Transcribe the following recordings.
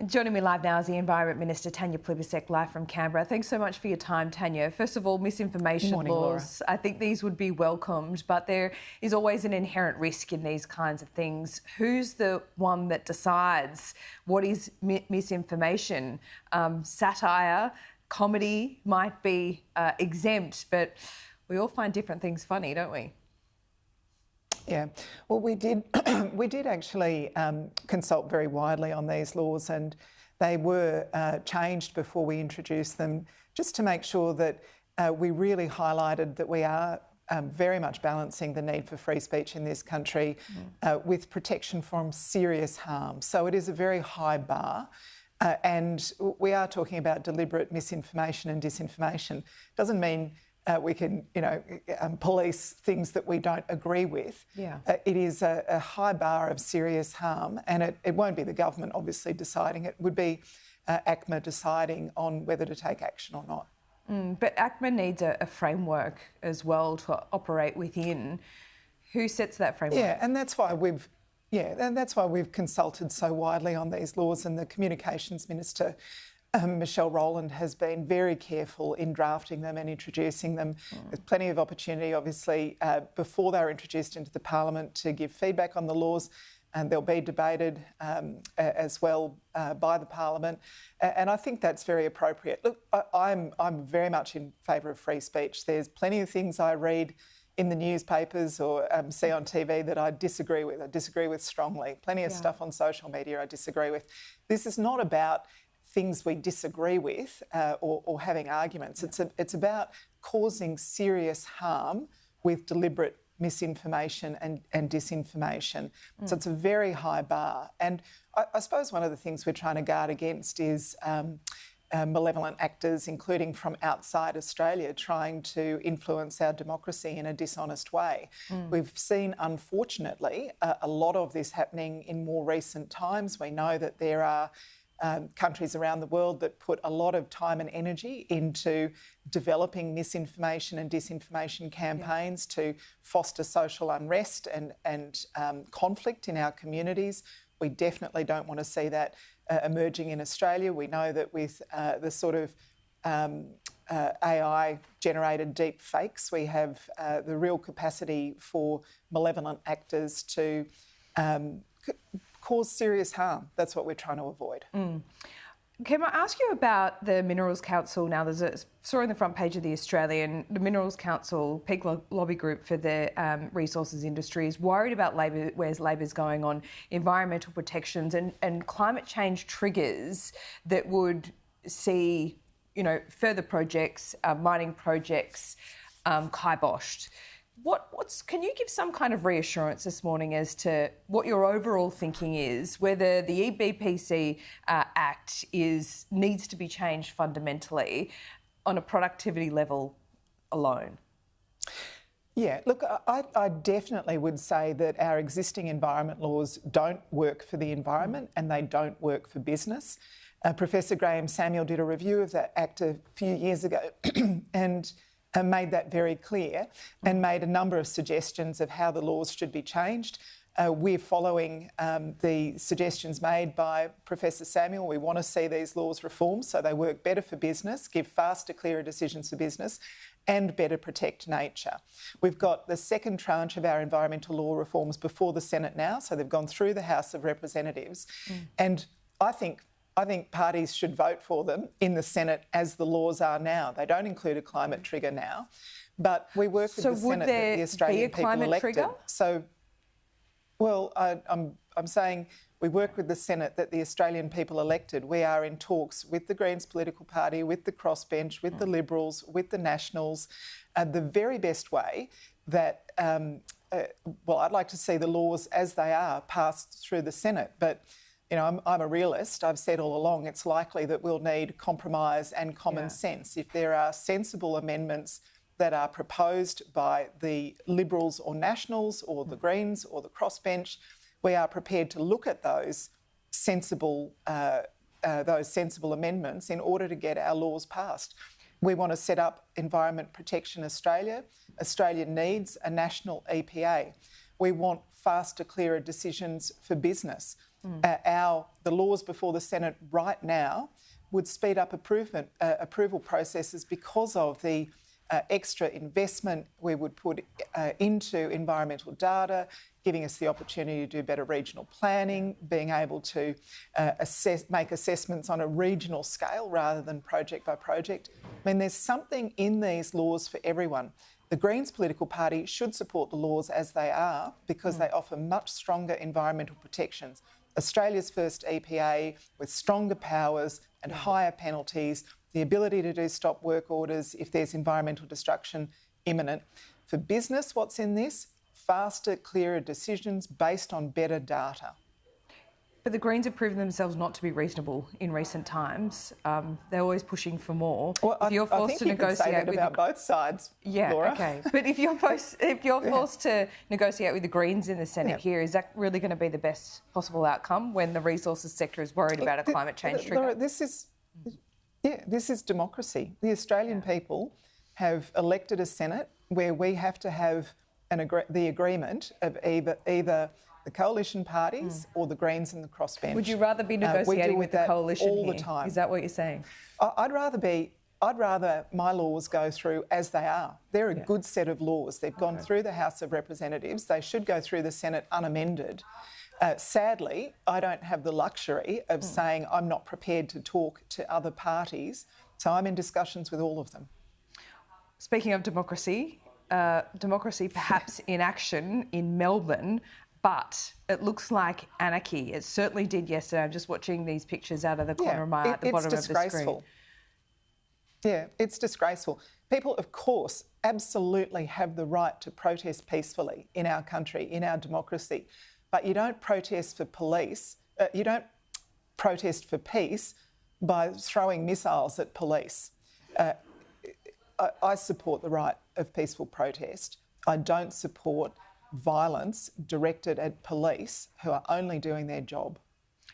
Joining me live now is the Environment Minister Tanya Plibersek, live from Canberra. Thanks so much for your time, Tanya. First of all, misinformation Morning, laws, Laura. I think these would be welcomed, but there is always an inherent risk in these kinds of things. Who's the one that decides what is misinformation? Satire, comedy might be exempt, but we all find different things funny, don't we? Yeah, well, we did actually consult very widely on these laws, and they were changed before we introduced them, just to make sure that we really highlighted that we are very much balancing the need for free speech in this country with protection from serious harm. So it is a very high bar. And we are talking about deliberate misinformation and disinformation. Doesn't mean we can, police things that we don't agree with. Yeah. It is a high bar of serious harm, and it won't be the government obviously deciding. It would be ACMA deciding on whether to take action or not. But ACMA needs a framework as well to operate within. Who sets that framework? Yeah, and that's why we've consulted so widely on these laws, and the Communications Minister Michelle Rowland has been very careful in drafting them and introducing them. There's plenty of opportunity, obviously, before they're introduced into the Parliament to give feedback on the laws, and they'll be debated as well by the Parliament. And I think that's very appropriate. Look, I'm very much in favour of free speech. There's plenty of things I read in the newspapers or see on TV that I disagree with. I disagree with strongly. Plenty of stuff on social media I disagree with. This is not about things we disagree with or having arguments. It's about causing serious harm with deliberate misinformation and disinformation. So it's a very high bar. And I suppose one of the things we're trying to guard against is malevolent actors, including from outside Australia, trying to influence our democracy in a dishonest way. We've seen, unfortunately, a lot of this happening in more recent times. We know that there are countries around the world that put a lot of time and energy into developing misinformation and disinformation campaigns to foster social unrest and conflict in our communities. We definitely don't want to see that emerging in Australia. We know that with the sort of AI-generated deep fakes, we have the real capacity for malevolent actors to cause serious harm. That's what we're trying to avoid. Can I ask you about the Minerals Council now? There's a story on the front page of The Australian. The Minerals Council, peak lobby group for the resources industry, is worried about where's Labor's going on environmental protections and climate change triggers that would see, further projects, mining projects, kiboshed. Can you give some kind of reassurance this morning as to what your overall thinking is, whether the EBPC Act needs to be changed fundamentally on a productivity level alone? Yeah, look, I definitely would say that our existing environment laws don't work for the environment and they don't work for business. Professor Graham Samuel did a review of that Act a few years ago and made that very clear and made a number of suggestions of how the laws should be changed. We're following the suggestions made by Professor Samuel. We want to see these laws reformed so they work better for business, give faster, clearer decisions for business and better protect nature. We've got the second tranche of our environmental law reforms before the Senate now, so they've gone through the House of Representatives. And I think parties should vote for them in the Senate as the laws are now. They don't include a climate trigger now, but we work with the Senate that the Australian people elected. Trigger? So, well, I'm saying we work with the Senate that the Australian people elected. We are in talks with the Greens political party, with the crossbench, with the Liberals, with the Nationals. The very best way that, I'd like to see the laws as they are passed through the Senate, but I'm a realist. I've said all along it's likely that we'll need compromise and common sense. If there are sensible amendments that are proposed by the Liberals or Nationals or the Greens or the crossbench, we are prepared to look at those sensible amendments in order to get our laws passed. We want to set up Environment Protection Australia. Australia needs a national EPA. We want faster, clearer decisions for business. The laws before the Senate right now would speed up approval processes because of the extra investment we would put into environmental data, giving us the opportunity to do better regional planning, being able to make assessments on a regional scale rather than project by project. I mean, there's something in these laws for everyone. The Greens political party should support the laws as they are because they offer much stronger environmental protections. Australia's first EPA with stronger powers and higher penalties, the ability to do stop work orders if there's environmental destruction imminent. For business, what's in this? Faster, clearer decisions based on better data. But the Greens have proven themselves not to be reasonable in recent times. They're always pushing for more. Well, I think you can say that about both sides, Laura. Okay. But if you're forced to negotiate with the Greens in the Senate here, is that really going to be the best possible outcome when the resources sector is worried about a climate change trigger? Laura, this is democracy. The Australian people have elected a Senate where we have to have the agreement of either the coalition parties or the Greens and the crossbench. Would you rather be negotiating with the coalition all here? The time? Is that what you're saying? I'd rather my laws go through as they are. They're a good set of laws. They've gone through the House of Representatives. They should go through the Senate unamended. Sadly, I don't have the luxury of saying I'm not prepared to talk to other parties, so I'm in discussions with all of them. Speaking of democracy, democracy perhaps in action in Melbourne, but it looks like anarchy. It certainly did yesterday. I'm just watching these pictures out of the corner of my eye at the bottom of the screen. Yeah, it's disgraceful. People, of course, absolutely have the right to protest peacefully in our country, in our democracy. But you don't protest for police. You don't protest for peace by throwing missiles at police. I support the right of peaceful protest. I don't support violence directed at police who are only doing their job.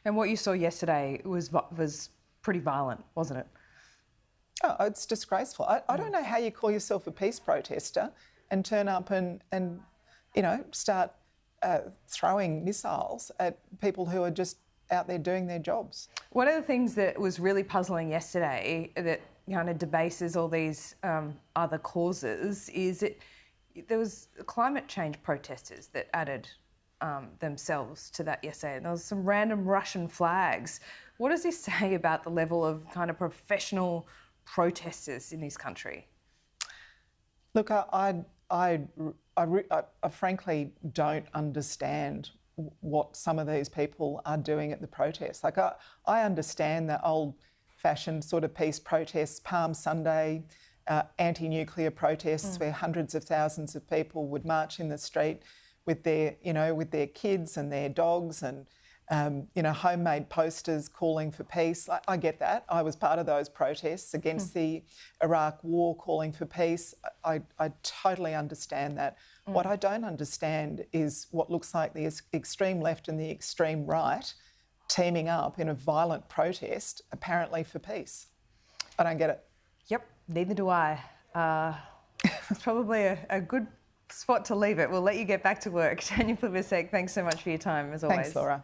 And what you saw yesterday was pretty violent, wasn't it? Oh, it's disgraceful. I don't know how you call yourself a peace protester and turn up and start throwing missiles at people who are just out there doing their jobs. One of the things that was really puzzling yesterday that kind of debases all these other causes is that there was climate change protesters that added themselves to that yesterday. And there was some random Russian flags. What does this say about the level of kind of professional protesters in this country? Look, I frankly don't understand what some of these people are doing at the protests. Like, I understand the old-fashioned sort of peace protests, Palm Sunday, anti-nuclear protests where hundreds of thousands of people would march in the street with their kids and their dogs and homemade posters calling for peace. I get that. I was part of those protests against the Iraq war, calling for peace. I totally understand that. What I don't understand is what looks like the extreme left and the extreme right teaming up in a violent protest, apparently for peace. I don't get it. Yep, neither do I. It's probably a good spot to leave it. We'll let you get back to work. Tanya Plibersek, thanks so much for your time, as always. Thanks, Laura.